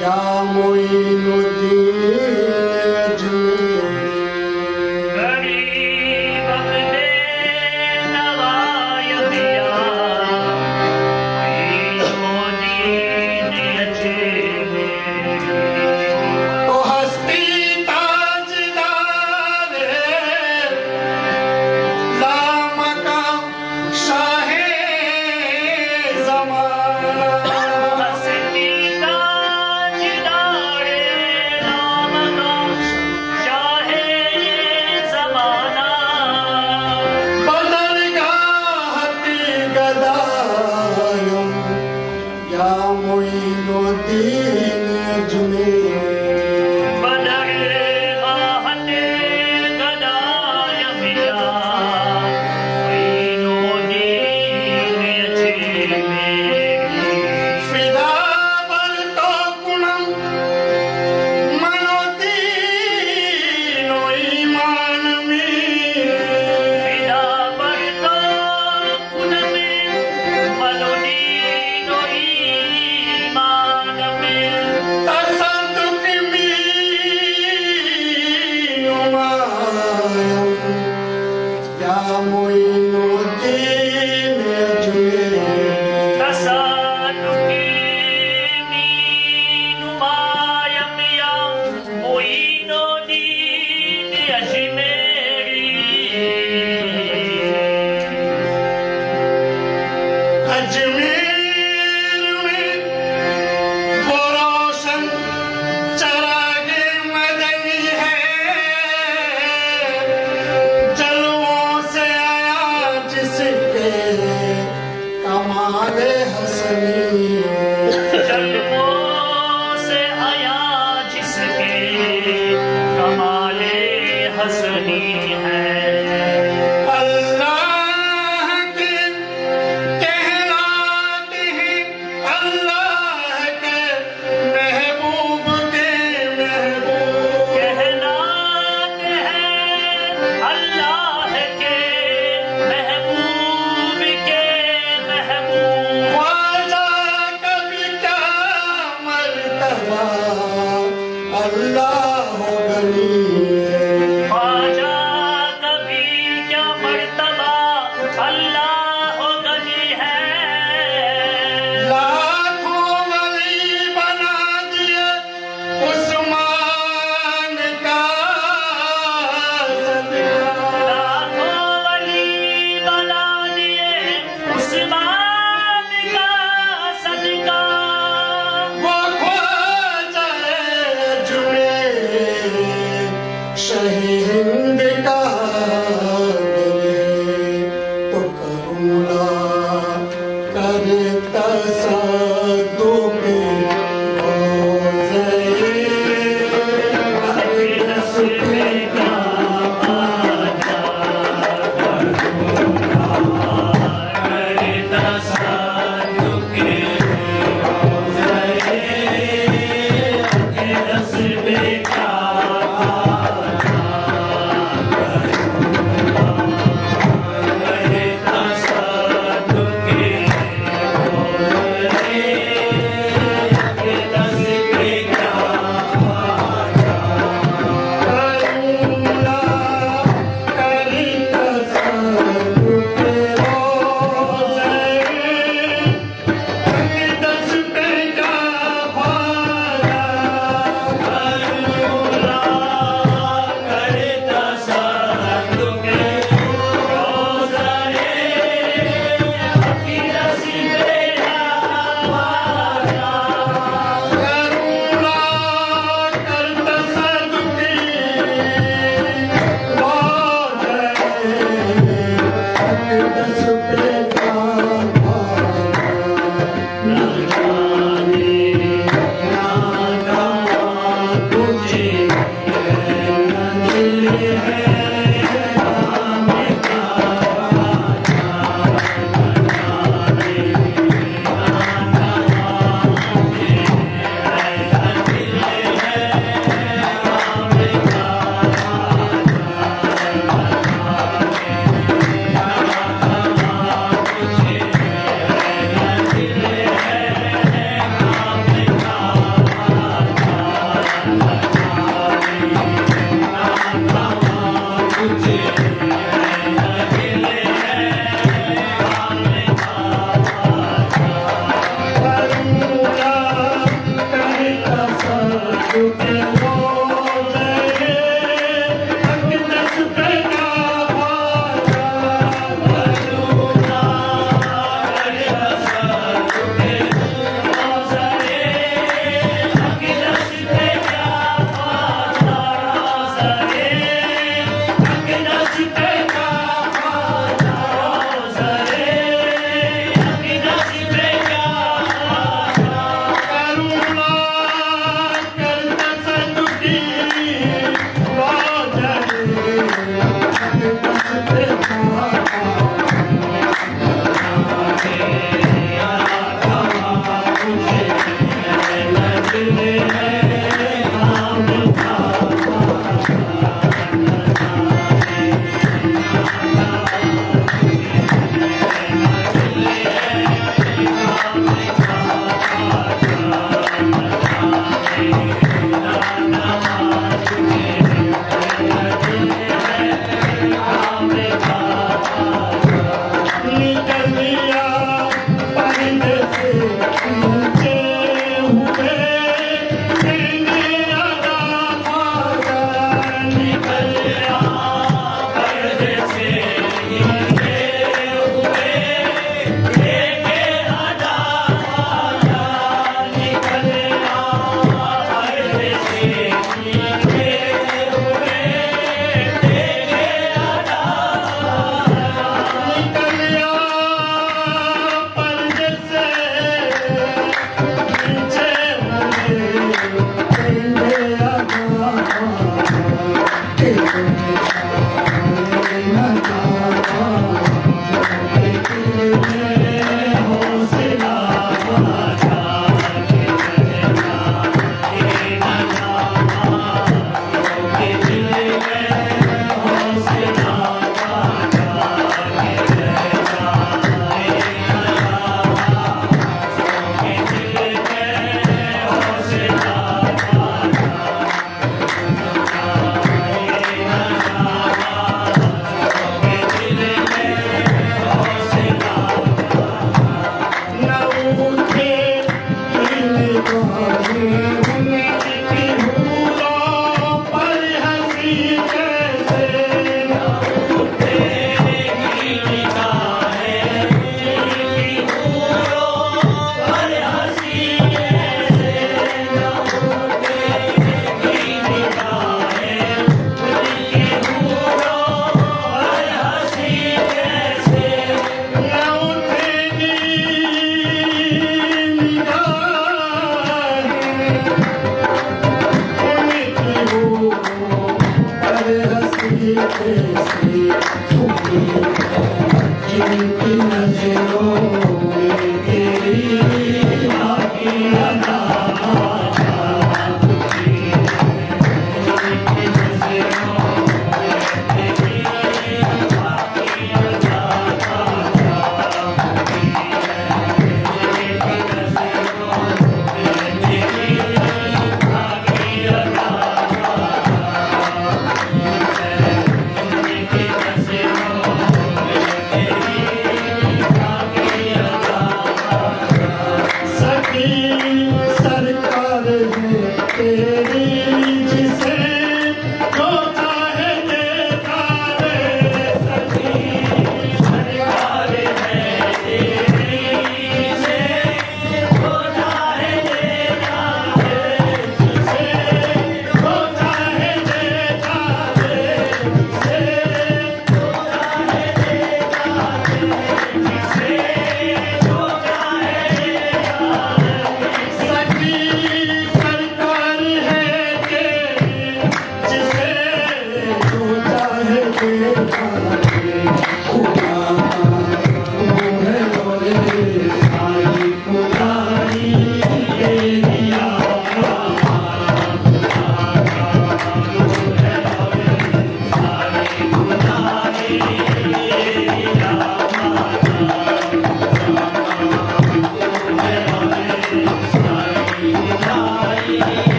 या मोइनुद्दीन अजमेरी। गरीब अपने नवाय दिया, मोइनुद्दीन अजमेरी। ओ हस्ती ताजदार लामकाम शाहे ज़माना। हस्ती ताजदार लामकाम शाहे ज़माना। बदरगाहती गदायम या मोइनुद्दीन अजमेरी। बदरगाहते गदायम या मोइनुद्दीन अजमेरी। फिदा पर तो कुणम मनोदीनो ईमान में। फिदा बरतो कुनमे मनोदीनो ईमान में। तसद्दुक़ मीनो मायम या मोइनुद्दीन अजमेरी। तसादुकी मीनुमायम या मोइनुद्दीन अजमेरी। अजमेर में वो रोशन चरागे मदनी है, जलवों से आया जिसके कमाले हसनी। जलवों से आया जिसके कमाले हसनी है। अल्लाह के कहलाते हैं, अल्लाह के महबूब के महबूब। कहलाते हैं अल्लाह के महबूब के महबूब। ख्वाजा कभी क्या मर्तबा अल्लाह गनी। ख्वाजा कभी क्या मर्तबा अल्लाह गनी है। लाखों वली बना दिए उस्मान का सदका। लाखों वली बना दिए उस्मान का सदका। वो ख्वाजा जुमेरी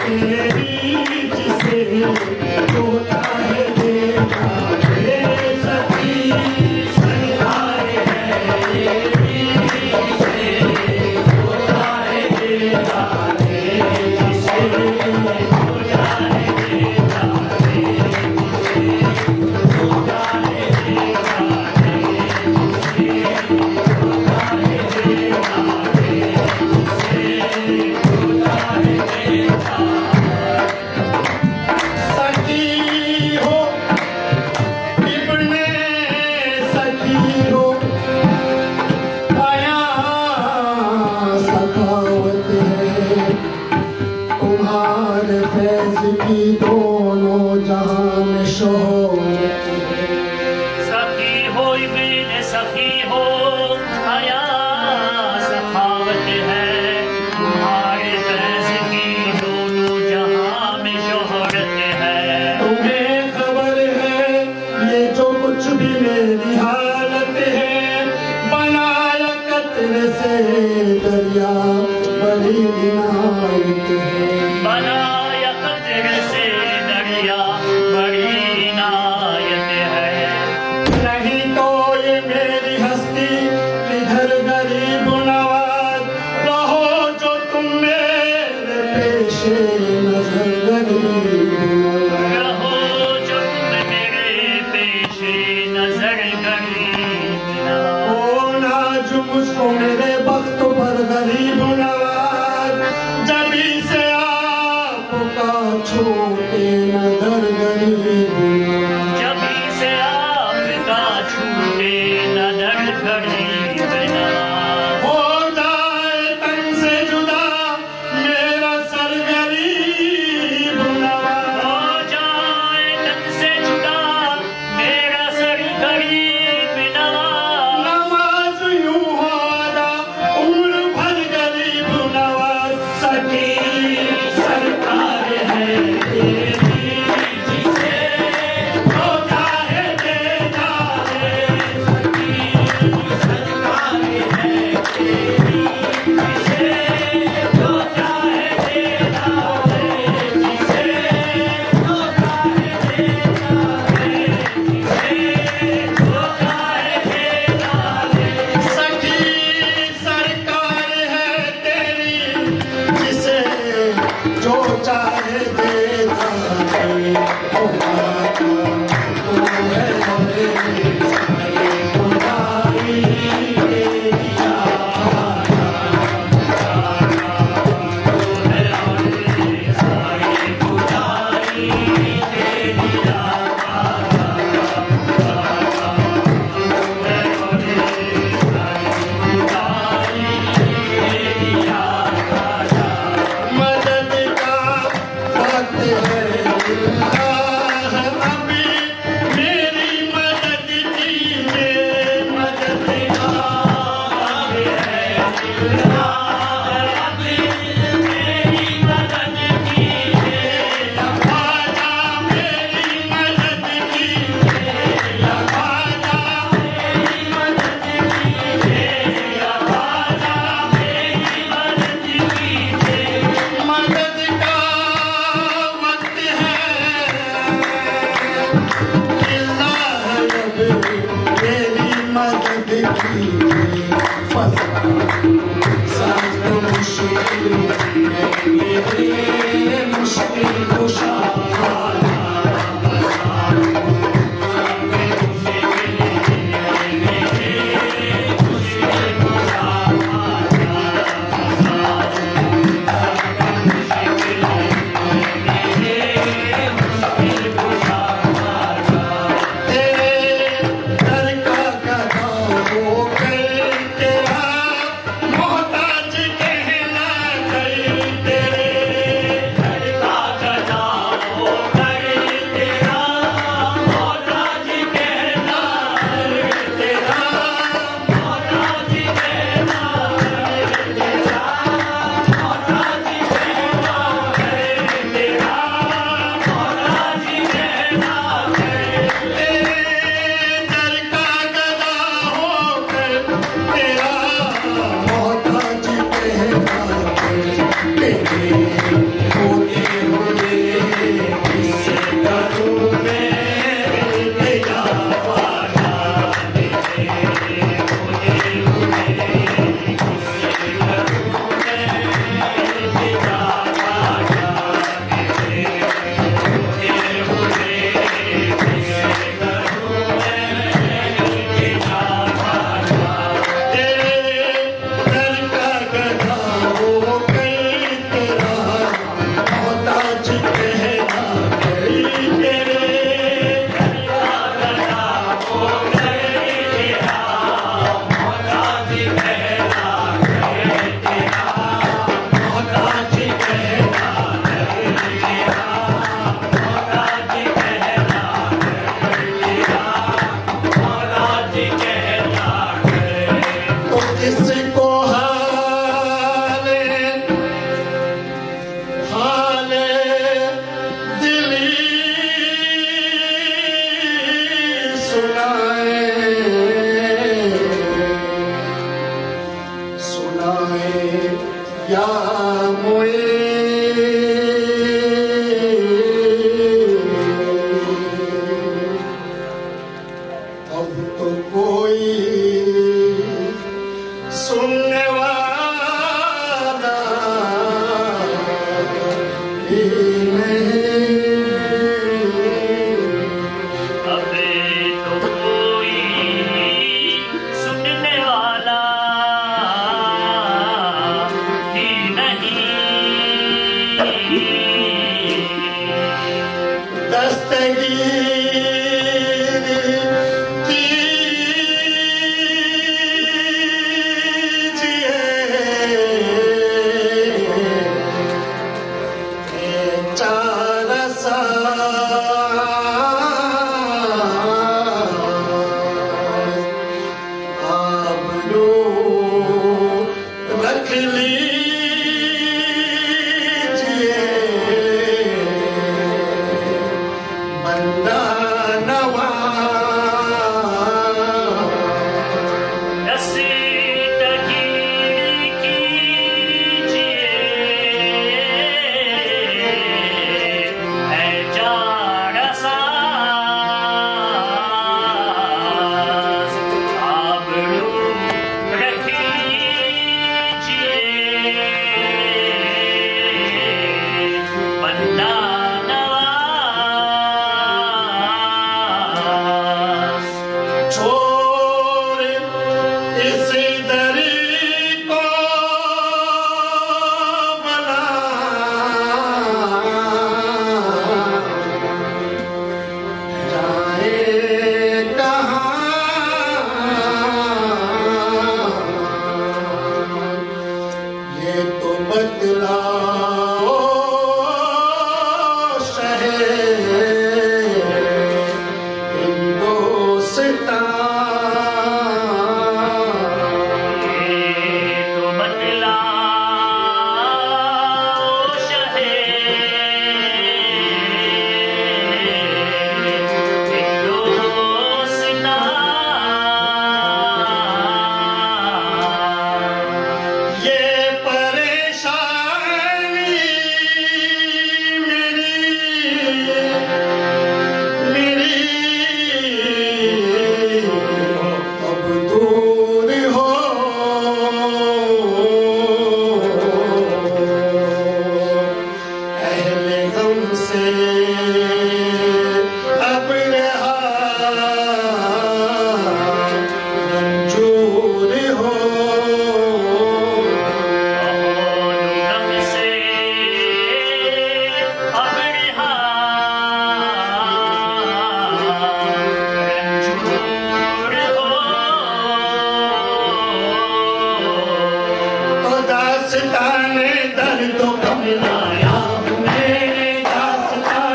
तेरी जिसे जो चाहे देगा हे सखी सरकार है तेरी जिसे जो चाहे देगा हे जिसे जो चाहे देगा हे जिसे जो चाहे देगा सखी हो इब्ने सखी हो आया सखावत है तुम्हारे फैज की दोनों जहां में शोहरत है सखी हो इब्न सखी हो आया सखावत है तुम्हारे फैज़ की दोनों जहां में शोहरत है तुम्हें खबर है ये जो कुछ भी मेरी हालत है बनाया कतरे से दरिया बड़ी इनायत है बनाया कतरे से दरिया बड़ी इनायत है नहीं तो ये मेरी हस्ती इधर गरीब नवाज रहो जो तुम मेरे पेशे नजर गरीब नवाज रहो जो तुम मेरे पेशे नजर गरीब नवाज। ओ नाज मुझको मेरे वक्त पर गरीब नवाज जबी से आपका छोटे नजर गरीब नवाज जबी से आपका छूटे नजर गरीब नवाज। हो जाए तन से जुदा मेरा सर गरीब नवाज हो जाए तन से जुदा मेरा सर गरीब नवाज। नमाज यूं होदा उम्र भर गरीब नवाज सखी सरकार है तेरी जिसे जो चाहे दे जाए सखी सरकार है तेरी जिसे जो चाहे दे जाए जिसे जो चाहे दे जाए जिसे जो चाहे दे जाए सखी सरकार है तेरी जिसे जो चाहे दे जाए ओ माता तू है मेरी सारी खुदाई तेरी मदद का वक्त है अल्लाह अभी मेरी मदद कीजिए मदद का वक्त है अल्लाह अभी मेरी मदद कीजिए ख्वाजा मेरी मदद कीजिए ख्वाजा मेरी मदद कीजिए ख्वाजा मेरी मदद कीजिए मदद का वक्त है अल्लाह अब मेरी मदद कीजिए फसा सख्त मुश्किल मेरे मुश्किल कुशा तेरे दर का गदा होकर तेरा भी नहीं। अबे तो कोई सुनने वाला ही नहीं। दस्तगीर रख लीजिए बंदा नवाज। दस्तगीर कीजिए है जारसाज, आबरू रख लीजिए बंदा नवाज। छोड़ इस दरी को बना जाए कहाँ, ये तो बतलाओ शहर हिंदुस्तान। तो बतलाओ शहे हिंदुस्तान। ये परेशानी मेरी अब दूर हो। अहले गम से अब रहा मंजूर हो। गम से अब रहा रंजूर हो। तो दास्ताने दर्द को गम लाया हूँ, मेरे दास्ताने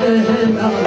कहना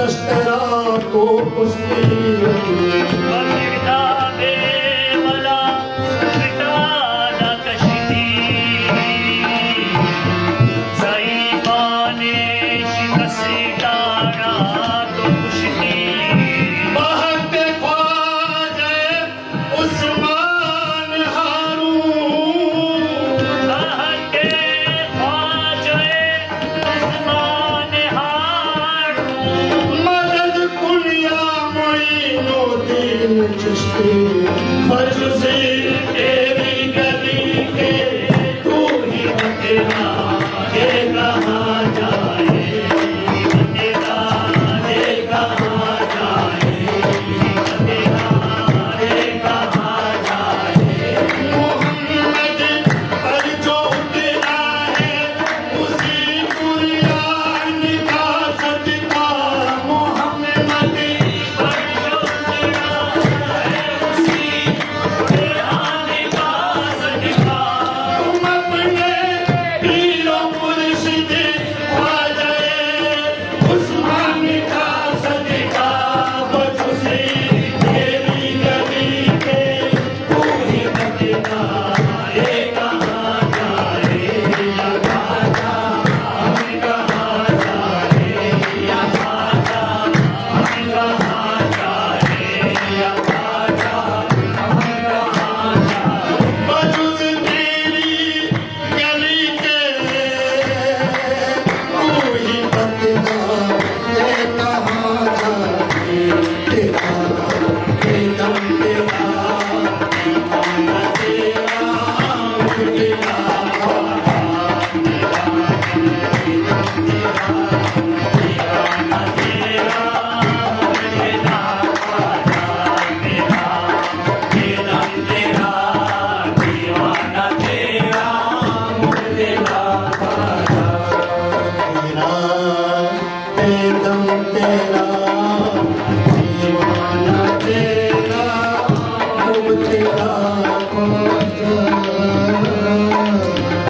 बस तेरा तो कुश्ती बगिरदा बेवला मिटाना कश्ती ज़ईबाने शिकस्त डाला तो कुश्ती बहत ख्वाजे उस्मान हारून बहते ख्वाजे उस्मान हारून मदद कुलिया मोइनुद्दीन चिश्ती बजुज़े तेरी गली के तू ही बतेरा ये कहाँ जाए बतेरा रे कहाँ जाए बतेरा रे कहाँ जाए मोहम्मद पर जो उतरा है उसी कुरान का सदका मोहम्मद पर जो तेरा है उसी कुरान का सदका तुम अपने पीरो मुर्शिद ख्वाजा उस्मान का सदका बजुज़े तेरी गली के तू ही बतेरा ये कहाँ जाए या ख्वाजा हम कहाँ जाए या ख्वाजा हम कहाँ जाए या ख्वाजा हम कहाँ जाए बजुज़ तेरी गली के तू ही बतेरा ये कहाँ जाए तेरा दम तेरा दीवाना तेरा तेरा दम तेरा दीवाना तेरा तेरा ख्वाजा